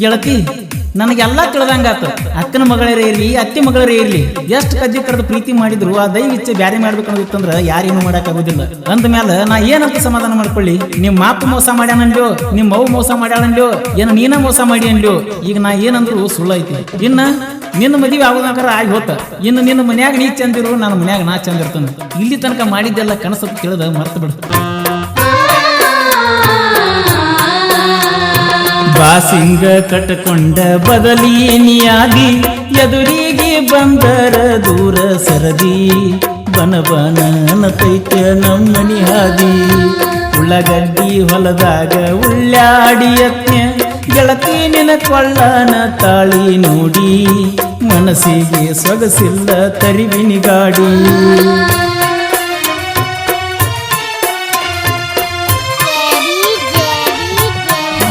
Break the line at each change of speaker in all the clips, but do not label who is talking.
ಗೆಳತಿ ನನಗೆಲ್ಲ ತಿಳಿದಂಗಾತ. ಅಕ್ಕನ ಮಗಳರೇ ಇರಲಿ ಅತ್ತಿ ಮಗಳರೇ ಇರಲಿ ಎಷ್ಟು ಕದ್ದಿ ಕರೆದು ಪ್ರೀತಿ ಮಾಡಿದ್ರು ಆ ದೈವಿಚ್ಛೆ ಬ್ಯಾರೆ ಮಾಡ್ಬೇಕಂದ್ರ ಯಾರೇನು ಮಾಡಕ್ಕಾಗೋದಿಲ್ಲ. ಅಂದ್ಮೇಲೆ ನಾ ಏನಂತ ಸಮಾಧಾನ ಮಾಡ್ಕೊಳ್ಳಿ? ನಿಮ್ಮ ಮಾತು ಮೋಸ ಮಾಡ್ಯಾನಂಡ್ಯೋ, ನಿಮ್ಮ ಮೌ ಮೋಸ ಮಾಡ್ಯಾಳಂಡ್ಯೋ, ಏನ ನೀನ ಮೋಸ ಮಾಡಿ ಅಂಡ್ಯೋ. ಈಗ ನಾ ಏನಂದ್ರು ಸುಳ್ಳೈತಿ. ಇನ್ನ ನಿನ್ನ ಮದುವೆ ಆಗೋದಾಕಾರ ಆಗಿ ಹೋತ. ಇನ್ನು ನಿನ್ನ ಮನ್ಯಾಗ ನೀ ಚಂದಿರು, ನನ್ನ ಮನ್ಯಾಗ ನಾ ಚಂದ ಇರ್ತಾನೆ. ಇಲ್ಲಿ ತನಕ ಮಾಡಿದ್ದೆಲ್ಲ ಕನಸು ತಿಳಿದ ಮರ್ತು ಬಿಡು. ಬಾಸಿಂಗ ಕಟ್ಟಕೊಂಡ ಬದಲಿ ನೀಯಾದಿ ಎದುರಿಗೆ ಬಂದರ ದೂರ ಸರದಿ ಬನಬನ ಅನ್ನತೈತೆ ನಮ್ಮನಿ ಹಾದಿ. ಉಳ್ಳಗಡ್ಡಿ ಹೊಲದಾಗ ಉಳ್ಳಾಡಿ ಯತ್ನ ಗೆಳತಿ ನಿನ ಕೊಳ್ಳನ ತಾಳಿ ನೋಡಿ ಮನಸ್ಸಿಗೆ ಸೊಗಸಿಲ್ಲ ತರಿವಿನಿ ಗಾಡಿ.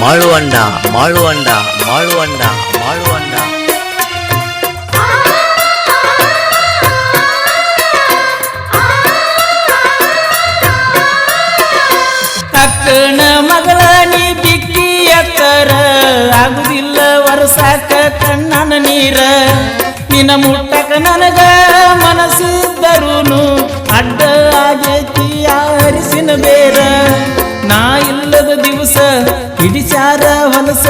ಮಾಳುವಂಡ ಮಾಳುವಂಡ ಮಾಳುವಂಡ ಮಾಳುವಂಡ
ಅಕ್ಕನ ಮಗಳ ನೀ ಬಿಕ್ಕಿ ಎತ್ತರ ಆಗುದಿಲ್ಲ ವರ್ಷಾಕ ಕಣ್ಣನ ನೀರ. ನಿನ್ನ ಮುಟ್ಟಕ ನನಗ ಮನಸ್ಸಿದ್ದರೂನು ಅಡ್ಡ ಆಗೈತಿ ಅರಿಸಿನ ಬೇರ. ನಾ ಇಲ್ಲದ ದಿವಸ ಹಿಡಿಸ್ಯಾರ ಹೊಲಸ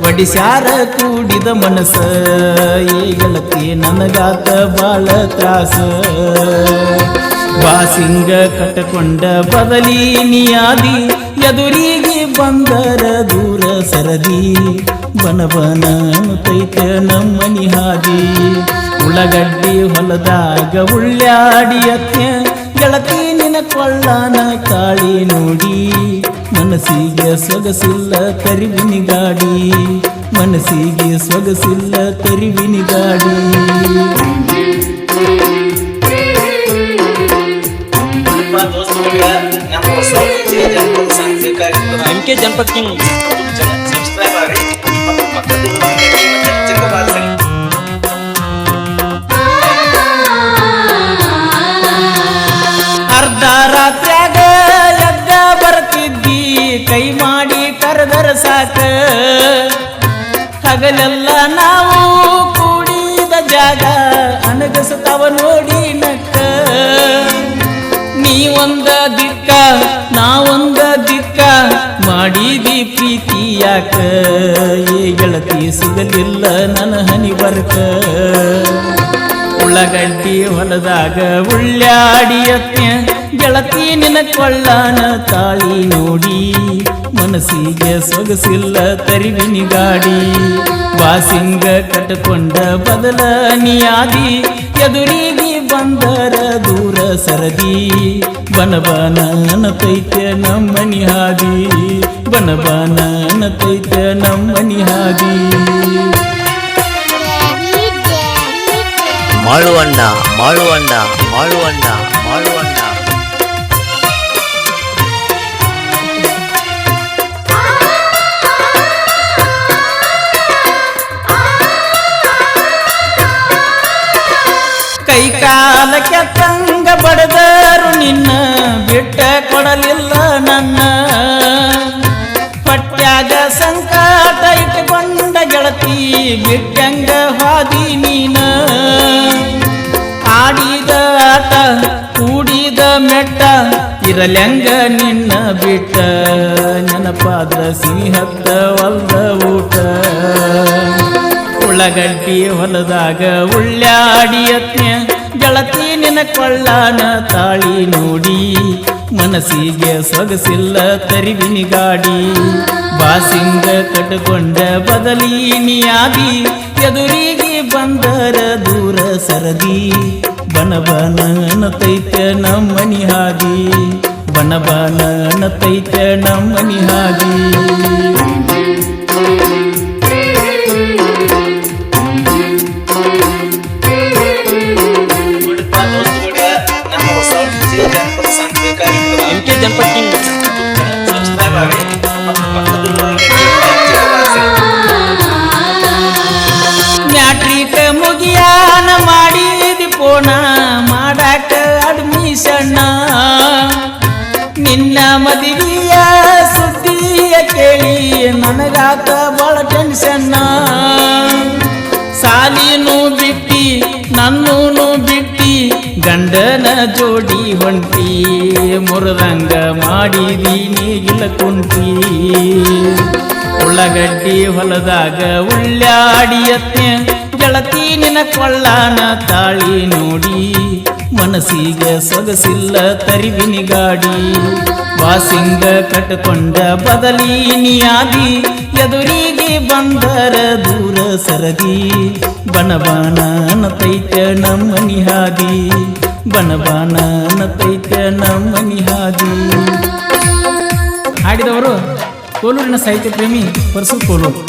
ಒಡಿಸ್ಯಾರ ಕೂಡಿದ ಮನಸ. ಈ ಗೆಳತಿ ನನಗಾತ ಬಾಳ ತ್ರಾಸ. ಬಾಸಿಂಗ ಕಟ್ಟಕೊಂಡ ಬದಲಿ ನೀಯಾದಿ ಎದುರಿಗೆ ಬಂದರ ದೂರ ಸರದಿ ಬನಬನ ಅನ್ನತೈತೆ ನಮ್ಮನಿ ಹಾದಿ. ಉಳ್ಳಗಡ್ಡಿ ಹೊಲದಾಗ ಉಳ್ಳಾಡಿ ಯತ್ನ ಗೆಳತಿ ನಿನ ಕೊಳ್ಳನ ಕಾಳಿ ನೋಡಿ ಮನಸ್ಸಿಗೆ ಸೊಗಸಿಲ್ಲ ತರಿವಿನಿ ಗಾಡಿ. ಮನಸ್ಸಿಗೆ ಸೊಗಸಿಲ್ಲ ತರಿವಿನಿ ಗಾಡಿ.
MK ಜನಪದ ಕಿಂಗ್
ಅರ್ಧ ರಾತ್ರ್ಯಾಗ ಎದ್ದ ಬರ್ತಿದ್ದಿ ಕೈ ಮಾಡಿ ಕರೆದರ ಸಾಕ. ಹಗಲೆಲ್ಲ ನಾವು ಕೂಡಿದ ಜಾಗ ಅನಗಸತಾವ ನೋಡಿ ನಕ್ಕ. ನೀ ಒಂದ ದಿಕ್ಕ ನಾ ಒಂದ ದಿಕ್ಕ ಮಾಡಿದಿ ಪ್ರೀತಿ ಯಾಕ. ಈ ಗೆಳತಿ ಸಿಗಲಿಲ್ಲ ನನ್ನ ಹನಿ ಬರ್ಕ. ಉಳ್ಳಗಡ್ಡಿ ಹೊಲದಾಗ ಉಳ್ಳಾಡಿ ಯತ್ನ ಗೆಳತಿ ನಿನ ಕೊಳ್ಳನ ತಾಳಿ ನೋಡಿ ಮನಸ್ಸಿಗೆ ಸೊಗಸಿಲ್ಲ ತರಿವಿನಿ ಗಾಡಿ. ಬಾಸಿಂಗ ಕಟ್ಟಕೊಂಡ ಬದಲ ನೀಯಾದಿ ಎದುರಿಗೆ ಬಂದರ ದೂರ ಸರದಿ ಬನಬನ ಅನ್ನತೈತೆ ನಮ್ಮನಿ ಹಾದಿ. ಬನಬನ ಅನ್ನತೈತೆ ನಮ್ಮನಿ ಹಾದಿ.
ಮಾಳುವಂಡ ಮಾಳುವಂಡ ಮಾಳುವಂಡ ಮಾಳುವಂಡ
ಕೈ ಕಾಲ ಕೆತ್ತಂಗ ಬಡದರು ನಿನ್ನ ಬಿಟ್ಟ ಕೊಡಲಿಲ್ಲ ನನ್ನ. ಪಟ್ಯಾಗ ಸಂಕಟ ಇಟ್ಟುಕೊಂಡ ಗೆಳತಿ ಬಿಟ್ಟಂಗ ಹಾದಿ ನೀನ. ಆಡಿದ ಆಟ ಕೂಡಿದ ಮೆಟ್ಟ ಇರಲ್ಯಂಗ ನಿನ್ನ ಬಿಟ್ಟ. ನೆನಪಾದ್ರ ಸಿಹಿಹತ್ತ ಒಲ್ದ ಊಟ. ಉಳ್ಳಗಡ್ಡಿ ಹೊಲದಾಗ ಉಳ್ಳಾಡಿ ಯತ್ನ ಗೆಳತಿ ನಿನ ಕೊಳ್ಳನ ತಾಳಿ ನೋಡಿ ಮನಸ್ಸಿಗೆ ಸೊಗಸಿಲ್ಲ ತರಿವಿನಿ ಗಾಡಿ. ಬಾಸಿಂಗ ಕಟ್ಟಕೊಂಡ ಬದಲಿ ನೀಯಾದಿ ಎದುರಿಗೆ ಬಂದರ ದೂರ ಸರದಿ ಬನಬನ ಅನ್ನತೈತೆ ನಮ್ಮನಿ ಹಾದಿ. ಬನಬನ ಅನ್ನತೈತೆ ನಮ್ಮನಿ ಹಾದಿ.
MK ಜನಪದ ಕಿಂಗ್
ಮ್ಯಾಟ್ರಿಕ ಮುಗಿಯಾನ ಮಾಡಿದಿ ಪೋಣ ಮಾಡಾಕ ಅಡ್ಮಿಷನ್. ನಿನ್ನ ಮದುವೆಯ ಸುದ್ದಿಯ ಕೇಳಿ ನನಗಾಕ ಬಾಳ ಟೆನ್ಷನ್ನ ಸಾಲಿನೂ ಬಿಟ್ಟಿ ನನ್ನೂನು ಬಿಟ್ಟಿ ಗಂಡನ ಜೋಡಿ ಹೊಂಟಿ ಮುರಿದಂಗ ಮಾಡಿದೀನಿ ಗಿಲ ಕುಂಟಿ ಉಳ್ಳಗಡ್ಡಿ ಹೊಲದಾಗ ಉಳ್ಳಾಡಿಯತ್ನೆ ಗೆಳತಿ ನಿನ ಕೊಳ್ಳಾನ ತಾಳಿ ನೋಡಿ ಮನಸ್ಸಿಗೆ ಸೊಗಸಿಲ್ಲ ತರಿವಿನಿ ಗಾಡಿ ವಾಸಿಂಗ ಕಟ್ಟಕೊಂಡ ಬದಲೀನಿಯಾದಿ ಎದುರಿಗೆ ಬಂದರ ದೂರ ಸರದಿ ಬನಬಾನ ನತೈತ ನಮ್ಮನಿ ಹಾದಿ ಬನಬಾನ ನತೈತ ನಮ್ಮನಿ ಹಾದಿ. ಹಾಡಿದವರು ಕೋಲೂರಿನ ಸಾಹಿತ್ಯ ಪ್ರೇಮಿ ಪರಸು ಕೋಲೂರು.